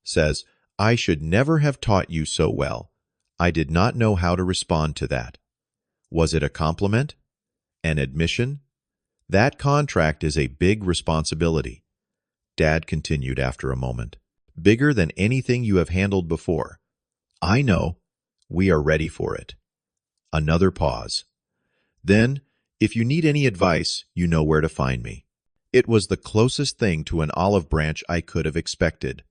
says, "I should never have taught you so well. I did not know how to respond to that." Was it a compliment? An admission? That contract is a big responsibility. Dad continued after a moment. Bigger than anything you have handled before. I know. We are ready for it. Another pause. Then, if you need any advice, you know where to find me. It was the closest thing to an olive branch I could have expected.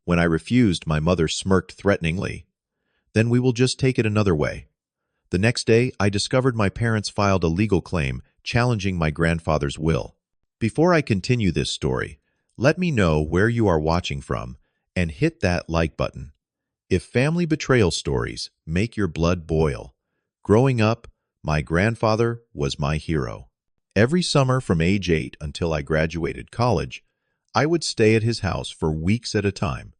When I refused, my mother smirked threateningly. Then we will just take it another way. The next day, I discovered my parents filed a legal claim challenging my grandfather's will. Before I continue this story, let me know where you are watching from and hit that like button. If family betrayal stories make your blood boil, growing up, my grandfather was my hero. Every summer from age 8 until I graduated college, I would stay at his house for weeks at a time.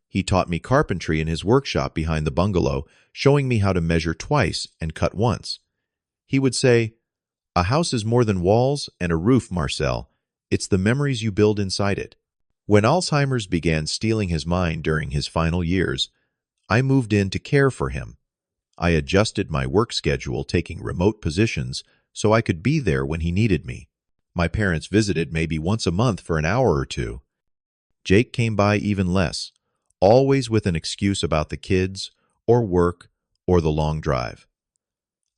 He taught me carpentry in his workshop behind the bungalow, showing me how to measure twice and cut once. He would say, "A house is more than walls and a roof, Marcel. It's the memories you build inside it." When Alzheimer's began stealing his mind during his final years, I moved in to care for him. I adjusted my work schedule, taking remote positions so I could be there when he needed me. My parents visited maybe once a month for an hour or two. Jake came by even less, always with an excuse about the kids, or work, or the long drive.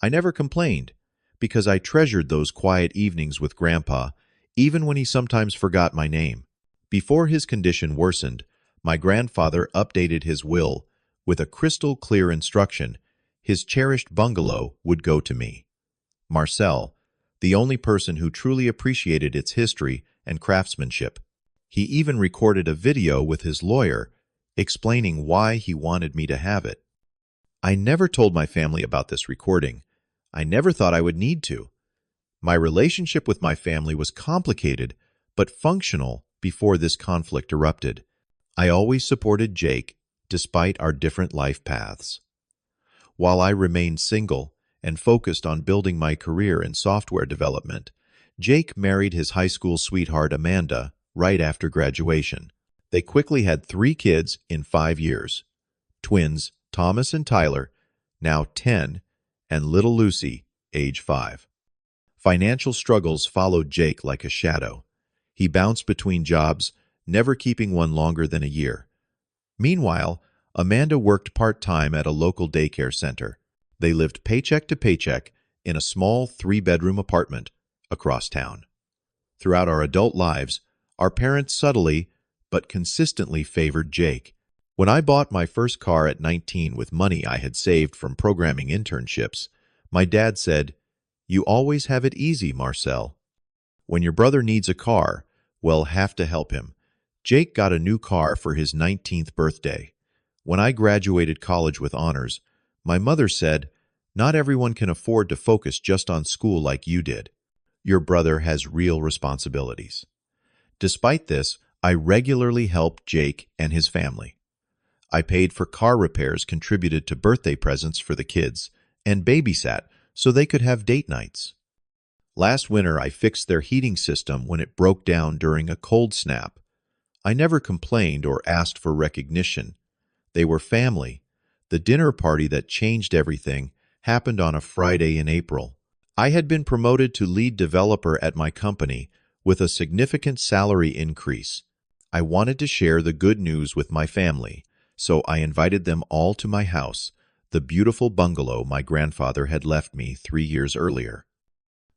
I never complained, because I treasured those quiet evenings with Grandpa, even when he sometimes forgot my name. Before his condition worsened, my grandfather updated his will with a crystal-clear instruction: his cherished bungalow would go to me. Marcel, the only person who truly appreciated its history and craftsmanship. He even recorded a video with his lawyer explaining why he wanted me to have it. I never told my family about this recording. I never thought I would need to. My relationship with my family was complicated but functional before this conflict erupted. I always supported Jake despite our different life paths. While I remained single and focused on building my career in software development, Jake married his high school sweetheart Amanda right after graduation. They quickly had 3 kids in 5 years. Twins Thomas and Tyler, now 10, and little Lucy, age 5. Financial struggles followed Jake like a shadow. He bounced between jobs, never keeping one longer than a year. Meanwhile, Amanda worked part-time at a local daycare center. They lived paycheck to paycheck in a small 3-bedroom apartment across town. Throughout our adult lives, our parents subtly but consistently favored Jake. When I bought my first car at 19 with money I had saved from programming internships, my dad said, "You always have it easy, Marcel. When your brother needs a car, we'll have to help him." Jake got a new car for his 19th birthday. When I graduated college with honors, my mother said, "Not everyone can afford to focus just on school like you did. Your brother has real responsibilities." Despite this, I regularly helped Jake and his family. I paid for car repairs, contributed to birthday presents for the kids, and babysat so they could have date nights. Last winter, I fixed their heating system when it broke down during a cold snap. I never complained or asked for recognition. They were family. The dinner party that changed everything happened on a Friday in April. I had been promoted to lead developer at my company with a significant salary increase. I wanted to share the good news with my family, so I invited them all to my house, the beautiful bungalow my grandfather had left me 3 years earlier.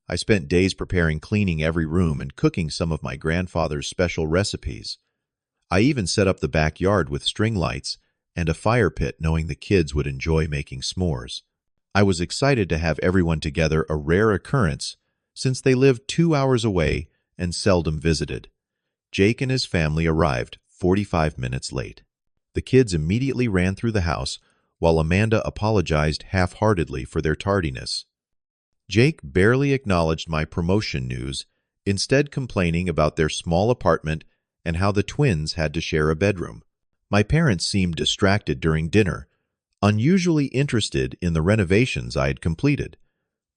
I spent days preparing, cleaning every room, and cooking some of my grandfather's special recipes. I even set up the backyard with string lights and a fire pit, knowing the kids would enjoy making s'mores. I was excited to have everyone together, a rare occurrence since they lived 2 hours away and seldom visited. Jake and his family arrived 45 minutes late. The kids immediately ran through the house, while Amanda apologized half-heartedly for their tardiness. Jake barely acknowledged my promotion news, instead complaining about their small apartment and how the twins had to share a bedroom. My parents seemed distracted during dinner, unusually interested in the renovations I had completed.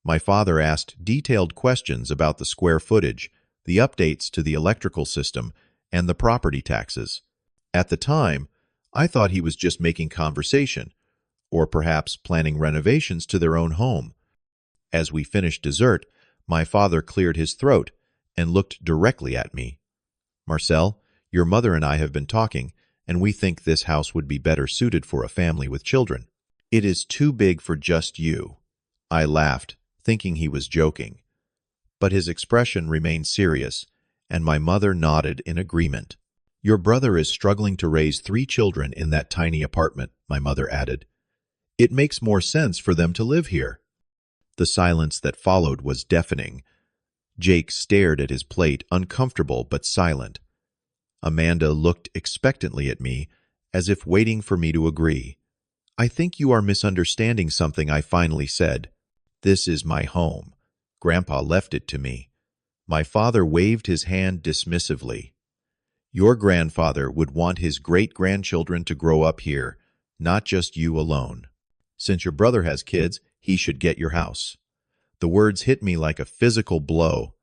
My father asked detailed questions about the square footage, the updates to the electrical system, and the property taxes. At the time, I thought he was just making conversation, or perhaps planning renovations to their own home. As we finished dessert, my father cleared his throat and looked directly at me. "Marcel, your mother and I have been talking, and we think this house would be better suited for a family with children. It is too big for just you." I laughed, thinking he was joking. But his expression remained serious, and my mother nodded in agreement. "Your brother is struggling to raise 3 children in that tiny apartment," my mother added. "It makes more sense for them to live here." The silence that followed was deafening. Jake stared at his plate, uncomfortable but silent. Amanda looked expectantly at me, as if waiting for me to agree. "I think you are misunderstanding something," I finally said. "This is my home. Grandpa left it to me." My father waved his hand dismissively. "Your grandfather would want his great-grandchildren to grow up here, not just you alone. Since your brother has kids, he should get your house." The words hit me like a physical blow.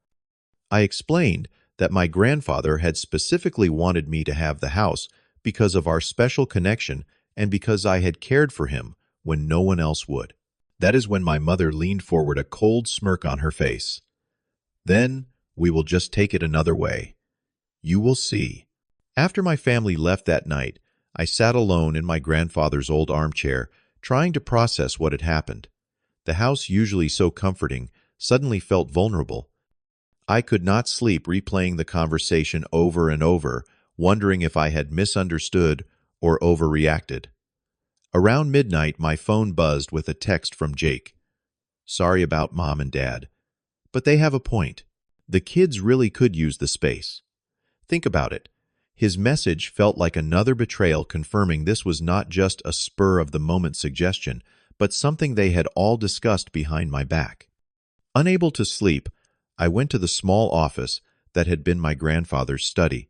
I explained that my grandfather had specifically wanted me to have the house because of our special connection and because I had cared for him when no one else would. That is when my mother leaned forward, a cold smirk on her face. "Then we will just take it another way. You will see." After my family left that night, I sat alone in my grandfather's old armchair, trying to process what had happened. The house, usually so comforting, suddenly felt vulnerable. I could not sleep, replaying the conversation over and over, wondering if I had misunderstood or overreacted. Around midnight, my phone buzzed with a text from Jake. "Sorry about Mom and Dad, but they have a point. The kids really could use the space." Think about it. His message felt like another betrayal, confirming this was not just a spur-of-the-moment suggestion, but something they had all discussed behind my back. Unable to sleep, I went to the small office that had been my grandfather's study.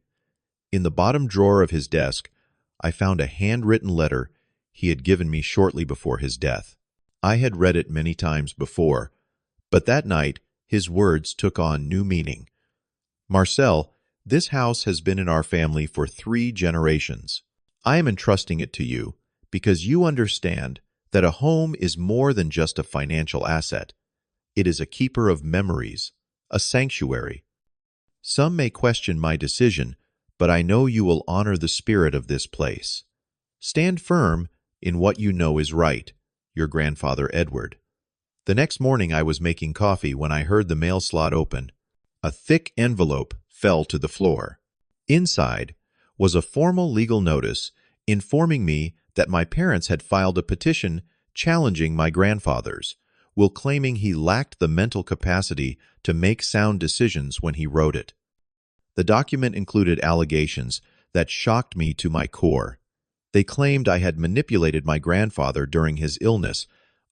In the bottom drawer of his desk, I found a handwritten letter he had given me shortly before his death. I had read it many times before, but that night his words took on new meaning. "Marcel, this house has been in our family for 3 generations. I am entrusting it to you because you understand that a home is more than just a financial asset. It is a keeper of memories, a sanctuary. Some may question my decision, but I know you will honor the spirit of this place. Stand firm in what you know is right. Your grandfather, Edward." The next morning I was making coffee when I heard the mail slot open. A thick envelope fell to the floor. Inside was a formal legal notice informing me that my parents had filed a petition challenging my grandfather's will, claiming he lacked the mental capacity to make sound decisions when he wrote it. The document included allegations that shocked me to my core. They claimed I had manipulated my grandfather during his illness,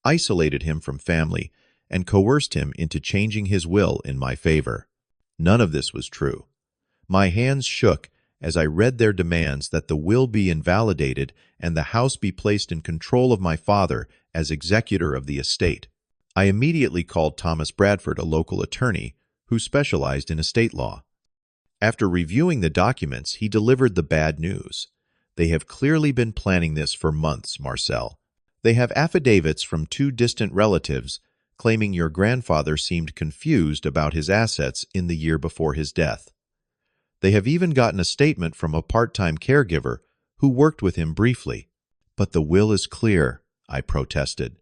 isolated him from family, and coerced him into changing his will in my favor. None of this was true. My hands shook as I read their demands that the will be invalidated and the house be placed in control of my father as executor of the estate. I immediately called Thomas Bradford, a local attorney who specialized in estate law. After reviewing the documents, he delivered the bad news. "They have clearly been planning this for months, Marcel. They have affidavits from 2 distant relatives claiming your grandfather seemed confused about his assets in the year before his death. They have even gotten a statement from a part-time caregiver who worked with him briefly." "But the will is clear," I protested.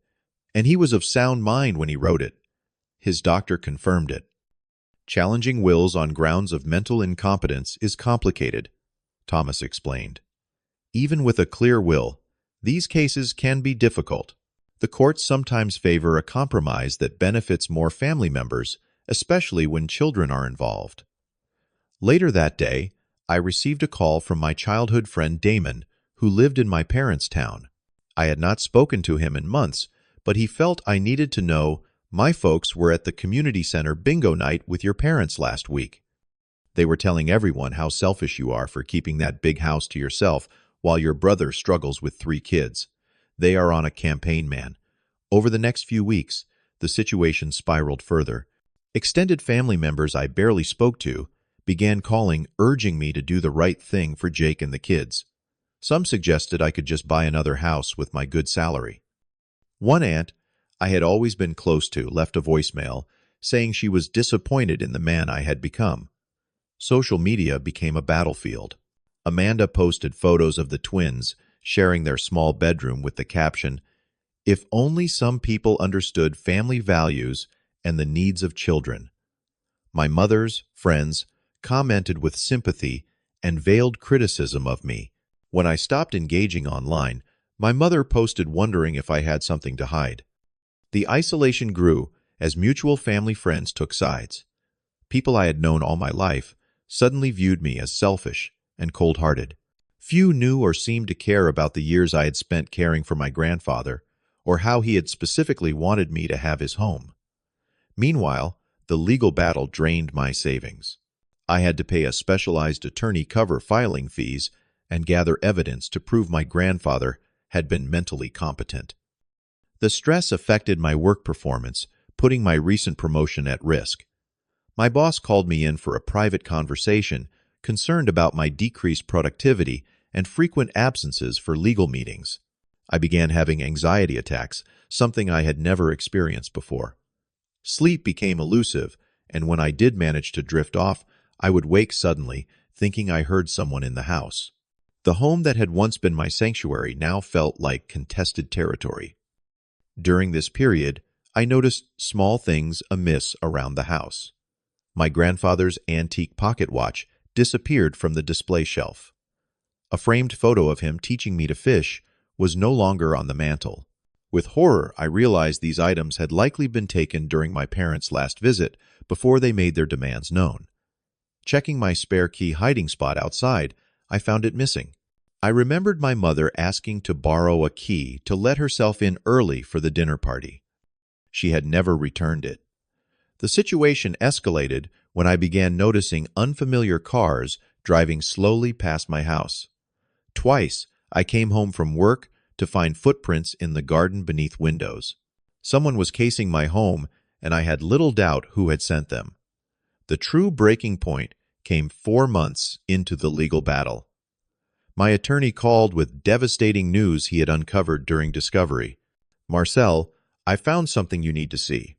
"And he was of sound mind when he wrote it." His doctor confirmed it. "Challenging wills on grounds of mental incompetence is complicated," Thomas explained. "Even with a clear will, these cases can be difficult. The courts sometimes favor a compromise that benefits more family members, especially when children are involved." Later that day, I received a call from my childhood friend Damon, who lived in my parents' town. I had not spoken to him in months, but he felt I needed to know, "My folks were at the community center bingo night with your parents last week. They were telling everyone how selfish you are for keeping that big house to yourself while your brother struggles with 3 kids. They are on a campaign, man." Over the next few weeks, the situation spiraled further. Extended family members I barely spoke to began calling, urging me to do the right thing for Jake and the kids. Some suggested I could just buy another house with my good salary. One aunt I had always been close to left a voicemail saying she was disappointed in the man I had become. Social media became a battlefield. Amanda posted photos of the twins sharing their small bedroom with the caption, "If only some people understood family values and the needs of children." My mother's friends commented with sympathy and veiled criticism of me. When I stopped engaging online, my mother posted wondering if I had something to hide. The isolation grew as mutual family friends took sides. People I had known all my life suddenly viewed me as selfish and cold-hearted. Few knew or seemed to care about the years I had spent caring for my grandfather, or how he had specifically wanted me to have his home. Meanwhile, the legal battle drained my savings. I had to pay a specialized attorney cover filing fees and gather evidence to prove my grandfather had been mentally competent. The stress affected my work performance, putting my recent promotion at risk. My boss called me in for a private conversation, concerned about my decreased productivity and frequent absences for legal meetings. I began having anxiety attacks, something I had never experienced before. Sleep became elusive, and when I did manage to drift off, I would wake suddenly, thinking I heard someone in the house. The home that had once been my sanctuary now felt like contested territory. During this period, I noticed small things amiss around the house. My grandfather's antique pocket watch disappeared from the display shelf. A framed photo of him teaching me to fish was no longer on the mantel. With horror, I realized these items had likely been taken during my parents' last visit before they made their demands known. Checking my spare key hiding spot outside, I found it missing. I remembered my mother asking to borrow a key to let herself in early for the dinner party. She had never returned it. The situation escalated when I began noticing unfamiliar cars driving slowly past my house. Twice, I came home from work to find footprints in the garden beneath windows. Someone was casing my home, and I had little doubt who had sent them. The true breaking point came 4 months into the legal battle. My attorney called with devastating news he had uncovered during discovery. "Marcel, I found something you need to see.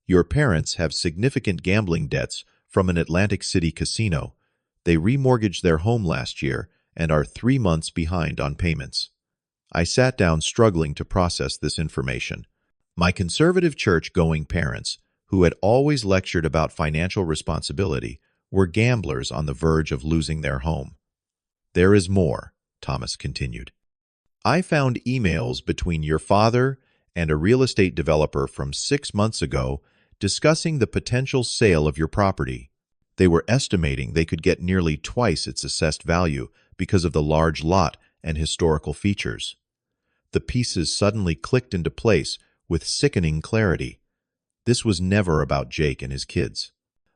Your parents have significant gambling debts from an Atlantic City casino. They remortgaged their home last year and are 3 months behind on payments." I sat down struggling to process this information. My conservative church-going parents, who had always lectured about financial responsibility, were gamblers on the verge of losing their home. "There is more," Thomas continued. "I found emails between your father and a real estate developer from 6 months ago discussing the potential sale of your property. They were estimating they could get nearly twice its assessed value because of the large lot and historical features." The pieces suddenly clicked into place with sickening clarity. This was never about Jake and his kids.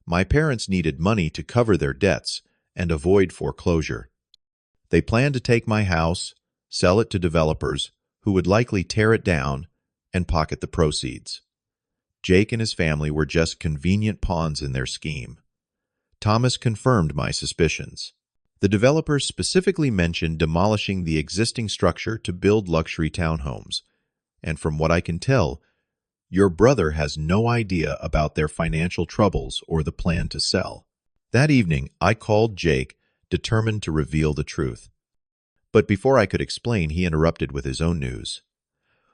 My parents needed money to cover their debts and avoid foreclosure. They planned to take my house, sell it to developers who would likely tear it down and pocket the proceeds. Jake and his family were just convenient pawns in their scheme. Thomas confirmed my suspicions. The developers specifically mentioned demolishing the existing structure to build luxury townhomes. And from what I can tell, your brother has no idea about their financial troubles or the plan to sell. That evening, I called Jake, determined to reveal the truth. But before I could explain, he interrupted with his own news.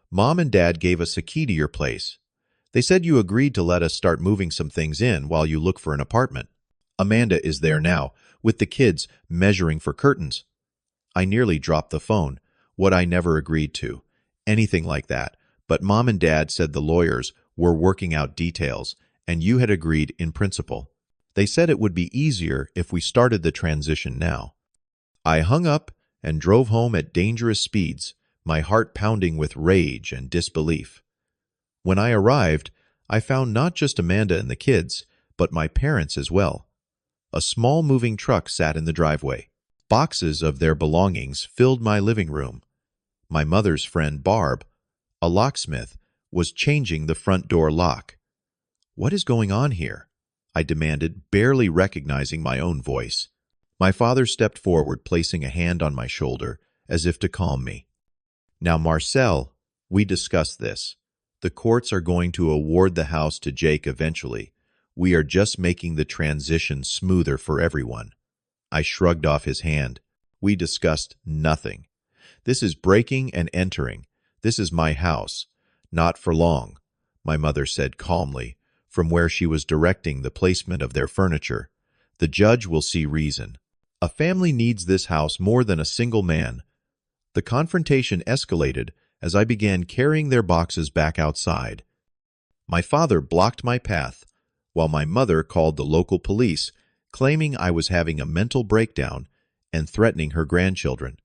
"Mom and Dad gave us a key to your place. They said you agreed to let us start moving some things in while you look for an apartment. Amanda is there now, with the kids measuring for curtains." I nearly dropped the phone. What I never agreed to. Anything like that. But Mom and Dad said the lawyers were working out details, and you had agreed in principle. They said it would be easier if we started the transition now. I hung up and drove home at dangerous speeds, my heart pounding with rage and disbelief. When I arrived, I found not just Amanda and the kids, but my parents as well. A small moving truck sat in the driveway. Boxes of their belongings filled my living room. My mother's friend Barb, a locksmith, was changing the front door lock. "What is going on here?" I demanded, barely recognizing my own voice. My father stepped forward, placing a hand on my shoulder, as if to calm me. "Now, Marcel, we discussed this. The courts are going to award the house to Jake eventually. We are just making the transition smoother for everyone." I shrugged off his hand. "We discussed nothing. This is breaking and entering. This is my house. Not for long," my mother said calmly, from where she was directing the placement of their furniture. "The judge will see reason. A family needs this house more than a single man." The confrontation escalated as I began carrying their boxes back outside. My father blocked my path, while my mother called the local police, claiming I was having a mental breakdown and threatening her grandchildren.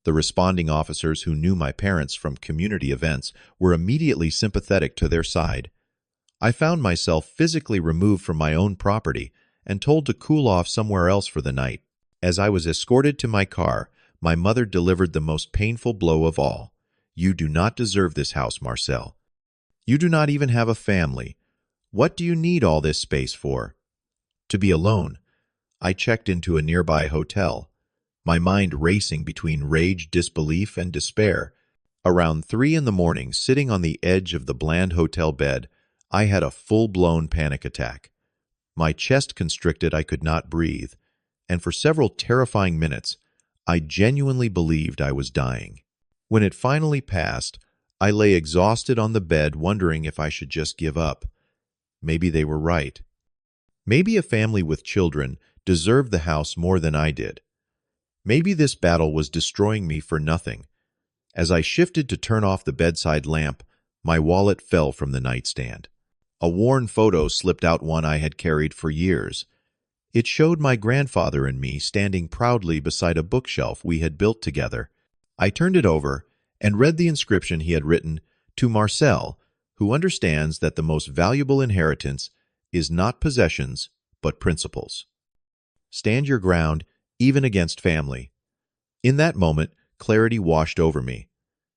The responding officers, who knew my parents from community events, were immediately sympathetic to their side. I found myself physically removed from my own property and told to cool off somewhere else for the night. As I was escorted to my car, my mother delivered the most painful blow of all. "You do not deserve this house, Marcel. You do not even have a family. What do you need all this space for?" To be alone, I checked into a nearby hotel, my mind racing between rage, disbelief, and despair. Around 3 in the morning, sitting on the edge of the bland hotel bed, I had a full-blown panic attack. My chest constricted, I could not breathe, and for several terrifying minutes, I genuinely believed I was dying. When it finally passed, I lay exhausted on the bed, wondering if I should just give up. Maybe they were right. Maybe a family with children deserved the house more than I did. Maybe this battle was destroying me for nothing. As I shifted to turn off the bedside lamp, my wallet fell from the nightstand. A worn photo slipped out, one I had carried for years. It showed my grandfather and me standing proudly beside a bookshelf we had built together. I turned it over and read the inscription he had written, "To Marcel, who understands that the most valuable inheritance is not possessions, but principles. Stand your ground, even against family." In that moment, clarity washed over me.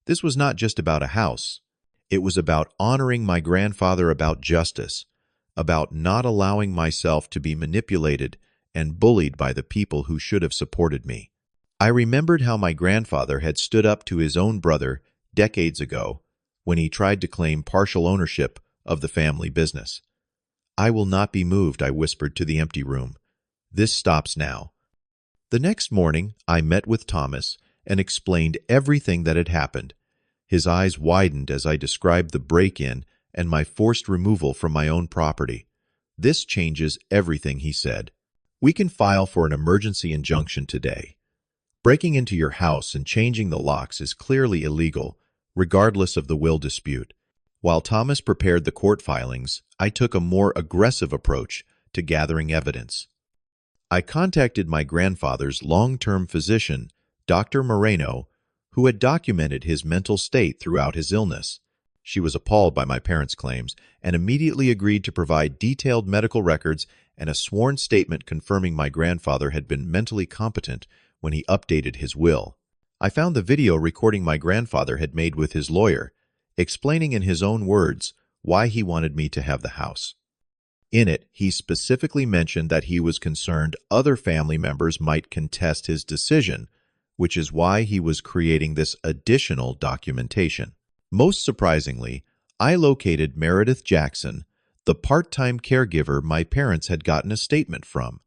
This was not just about a house. It was about honoring my grandfather, about justice, about not allowing myself to be manipulated and bullied by the people who should have supported me. I remembered how my grandfather had stood up to his own brother decades ago when he tried to claim partial ownership of the family business. "I will not be moved," I whispered to the empty room. "This stops now." The next morning, I met with Thomas and explained everything that had happened. His eyes widened as I described the break-in and my forced removal from my own property. "This changes everything," he said. "We can file for an emergency injunction today. Breaking into your house and changing the locks is clearly illegal, regardless of the will dispute." While Thomas prepared the court filings, I took a more aggressive approach to gathering evidence. I contacted my grandfather's long-term physician, Dr. Moreno, who had documented his mental state throughout his illness. She was appalled by my parents' claims and immediately agreed to provide detailed medical records and a sworn statement confirming my grandfather had been mentally competent when he updated his will. I found the video recording my grandfather had made with his lawyer, explaining in his own words why he wanted me to have the house. In it, he specifically mentioned that he was concerned other family members might contest his decision, which is why he was creating this additional documentation. Most surprisingly, I located Meredith Jackson, the part-time caregiver my parents had gotten a statement from.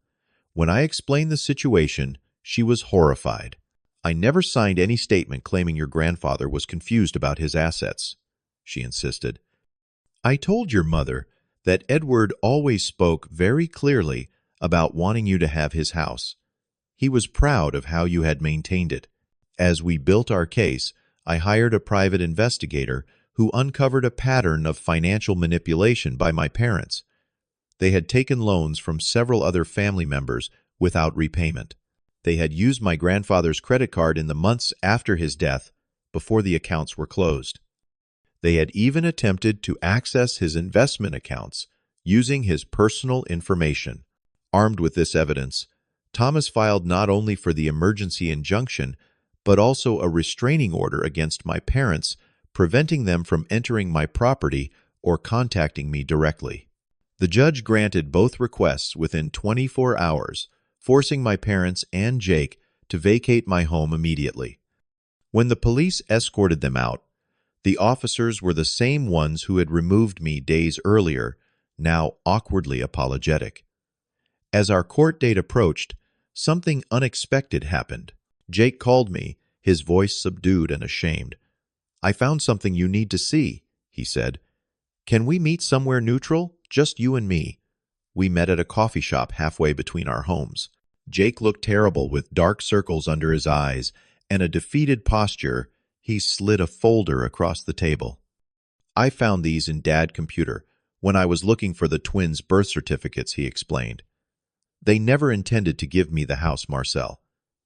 When I explained the situation, she was horrified. "I never signed any statement claiming your grandfather was confused about his assets," she insisted. "I told your mother that Edward always spoke very clearly about wanting you to have his house. He was proud of how you had maintained it. As we built our case, I hired a private investigator who uncovered a pattern of financial manipulation by my parents. They had taken loans from several other family members without repayment. They had used my grandfather's credit card in the months after his death, before the accounts were closed. They had even attempted to access his investment accounts using his personal information. Armed with this evidence, Thomas filed not only for the emergency injunction, but also a restraining order against my parents, preventing them from entering my property or contacting me directly. The judge granted both requests within 24 hours, forcing my parents and Jake to vacate my home immediately. When the police escorted them out, the officers were the same ones who had removed me days earlier, now awkwardly apologetic. As our court date approached, something unexpected happened. Jake called me, his voice subdued and ashamed. "I found something you need to see," he said. "Can we meet somewhere neutral? Just you and me." We met at a coffee shop halfway between our homes. Jake looked terrible with dark circles under his eyes and a defeated posture. He slid a folder across the table. "I found these in Dad's computer when I was looking for the twins' birth certificates," he explained. "They never intended to give me the house, Marcel.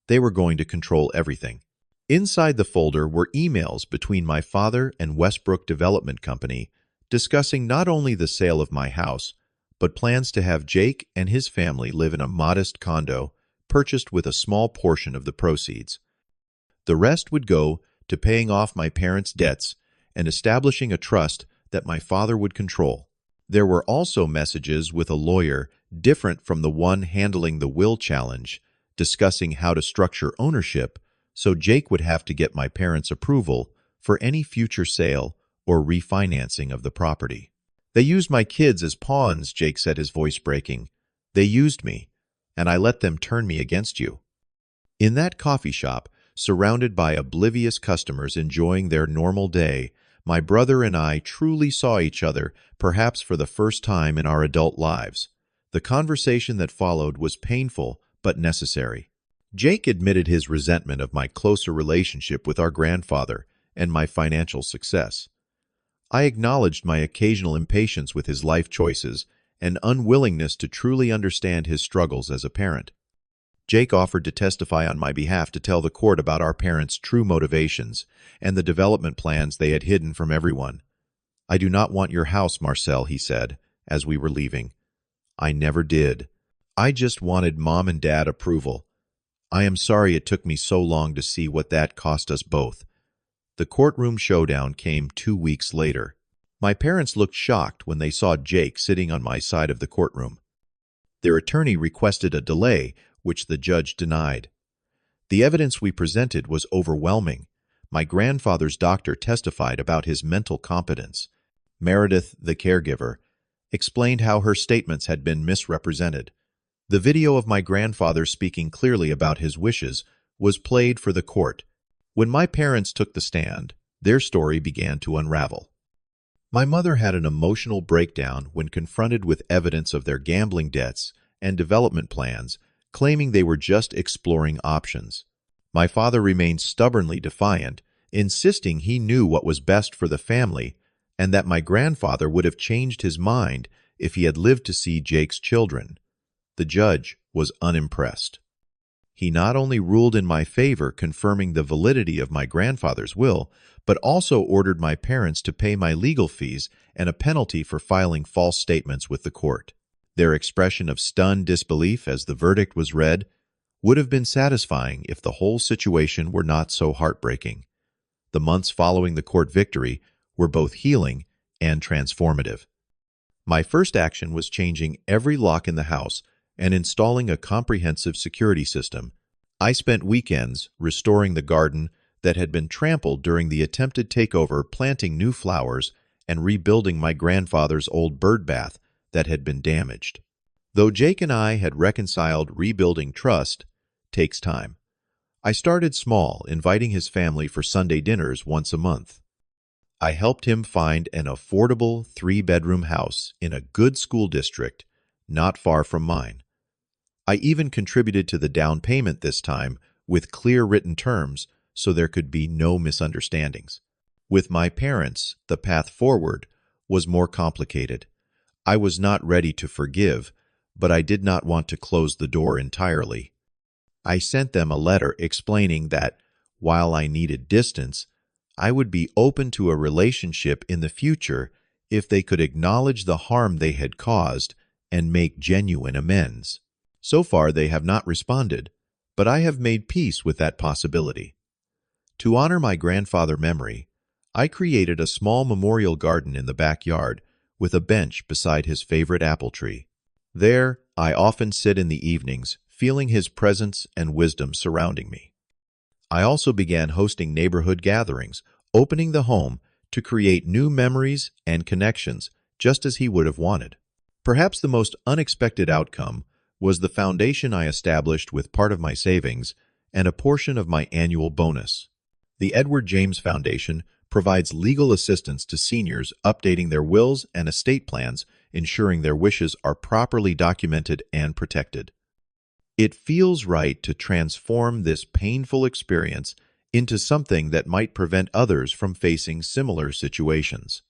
They were going to control everything." Inside the folder were emails between my father and Westbrook Development Company discussing not only the sale of my house, but plans to have Jake and his family live in a modest condo purchased with a small portion of the proceeds. The rest would go to paying off my parents' debts and establishing a trust that my father would control. There were also messages with a lawyer different from the one handling the will challenge, discussing how to structure ownership so Jake would have to get my parents' approval for any future sale or refinancing of the property. "They used my kids as pawns," Jake said, his voice breaking. "They used me, and I let them turn me against you." In that coffee shop, surrounded by oblivious customers enjoying their normal day, my brother and I truly saw each other, perhaps for the first time in our adult lives. The conversation that followed was painful but necessary. Jake admitted his resentment of my closer relationship with our grandfather and my financial success. I acknowledged my occasional impatience with his life choices and unwillingness to truly understand his struggles as a parent. Jake offered to testify on my behalf to tell the court about our parents' true motivations and the development plans they had hidden from everyone. "I do not want your house, Marcel," he said, as we were leaving. "I never did. I just wanted Mom and Dad approval. I am sorry it took me so long to see what that cost us both." The courtroom showdown came 2 weeks later. My parents looked shocked when they saw Jake sitting on my side of the courtroom. Their attorney requested a delay, which the judge denied. The evidence we presented was overwhelming. My grandfather's doctor testified about his mental competence. Meredith, the caregiver, explained how her statements had been misrepresented. The video of my grandfather speaking clearly about his wishes was played for the court. When my parents took the stand, their story began to unravel. My mother had an emotional breakdown when confronted with evidence of their gambling debts and development plans, claiming they were just exploring options. My father remained stubbornly defiant, insisting he knew what was best for the family and that my grandfather would have changed his mind if he had lived to see Jake's children. The judge was unimpressed. He not only ruled in my favor, confirming the validity of my grandfather's will, but also ordered my parents to pay my legal fees and a penalty for filing false statements with the court. Their expression of stunned disbelief as the verdict was read would have been satisfying if the whole situation were not so heartbreaking. The months following the court victory were both healing and transformative. My first action was changing every lock in the house and installing a comprehensive security system. I spent weekends restoring the garden that had been trampled during the attempted takeover, planting new flowers, and rebuilding my grandfather's old bird bath that had been damaged. Though Jake and I had reconciled, rebuilding trust takes time. I started small, inviting his family for Sunday dinners once a month. I helped him find an affordable 3-bedroom house in a good school district not far from mine. I even contributed to the down payment this time with clear written terms so there could be no misunderstandings. With my parents, the path forward was more complicated. I was not ready to forgive, but I did not want to close the door entirely. I sent them a letter explaining that, while I needed distance, I would be open to a relationship in the future if they could acknowledge the harm they had caused and make genuine amends. So far, they have not responded, but I have made peace with that possibility. To honor my grandfather's memory, I created a small memorial garden in the backyard with a bench beside his favorite apple tree. There, I often sit in the evenings, feeling his presence and wisdom surrounding me. I also began hosting neighborhood gatherings, opening the home to create new memories and connections, just as he would have wanted. Perhaps the most unexpected outcome was the foundation I established with part of my savings and a portion of my annual bonus. The Edward James Foundation provides legal assistance to seniors updating their wills and estate plans, ensuring their wishes are properly documented and protected. It feels right to transform this painful experience into something that might prevent others from facing similar situations.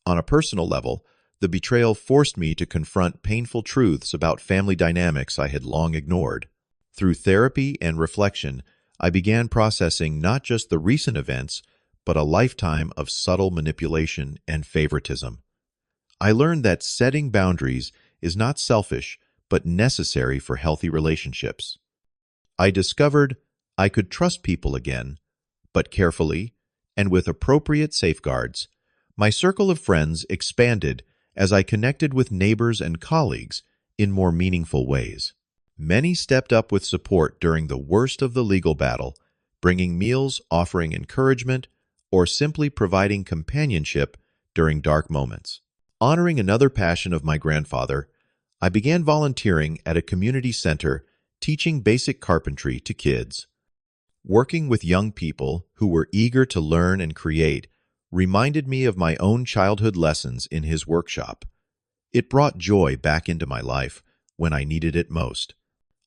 On a personal level, the betrayal forced me to confront painful truths about family dynamics I had long ignored. Through therapy and reflection, I began processing not just the recent events, but a lifetime of subtle manipulation and favoritism. I learned that setting boundaries is not selfish, but necessary for healthy relationships. I discovered I could trust people again, but carefully and with appropriate safeguards. My circle of friends expanded as I connected with neighbors and colleagues in more meaningful ways. Many stepped up with support during the worst of the legal battle, bringing meals, offering encouragement, or simply providing companionship during dark moments. Honoring another passion of my grandfather, I began volunteering at a community center teaching basic carpentry to kids. Working with young people who were eager to learn and create reminded me of my own childhood lessons in his workshop. It brought joy back into my life when I needed it most.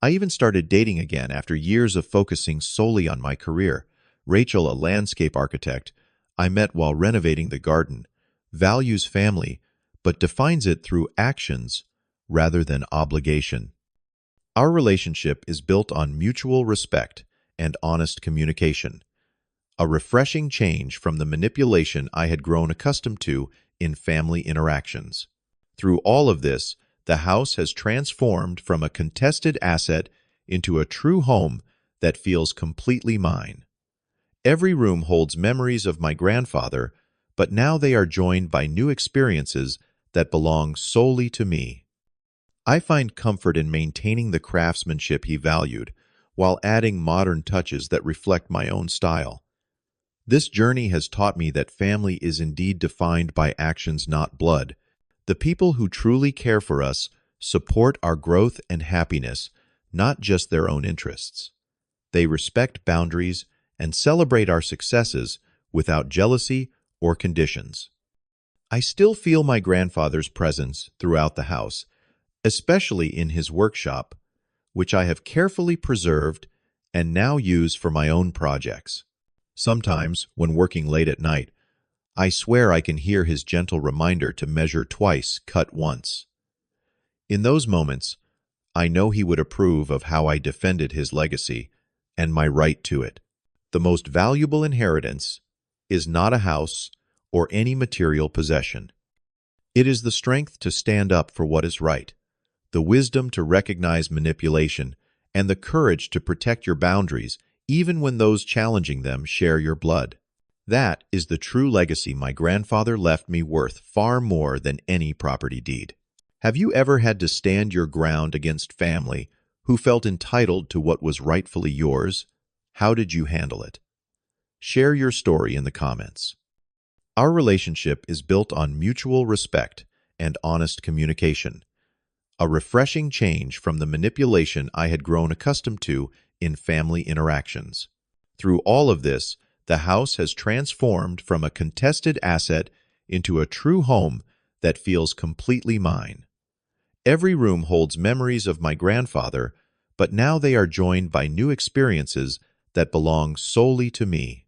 I even started dating again after years of focusing solely on my career. Rachel, a landscape architect I met while renovating the garden, values family, but defines it through actions rather than obligation. Our relationship is built on mutual respect and honest communication, a refreshing change from the manipulation I had grown accustomed to in family interactions. Through all of this, the house has transformed from a contested asset into a true home that feels completely mine. Every room holds memories of my grandfather, but now they are joined by new experiences that belong solely to me. I find comfort in maintaining the craftsmanship he valued, while adding modern touches that reflect my own style. This journey has taught me that family is indeed defined by actions, not blood. The people who truly care for us support our growth and happiness, not just their own interests. They respect boundaries and celebrate our successes without jealousy or conditions. I still feel my grandfather's presence throughout the house, especially in his workshop, which I have carefully preserved and now use for my own projects. Sometimes, when working late at night, I swear I can hear his gentle reminder to measure twice, cut once. In those moments, I know he would approve of how I defended his legacy and my right to it. The most valuable inheritance is not a house or any material possession. It is the strength to stand up for what is right, the wisdom to recognize manipulation, and the courage to protect your boundaries even when those challenging them share your blood. That is the true legacy my grandfather left me, worth far more than any property deed. Have you ever had to stand your ground against family who felt entitled to what was rightfully yours? How did you handle it? Share your story in the comments. Our relationship is built on mutual respect and honest communication, a refreshing change from the manipulation I had grown accustomed to in family interactions. Through all of this, the house has transformed from a contested asset into a true home that feels completely mine. Every room holds memories of my grandfather, but now they are joined by new experiences that belong solely to me.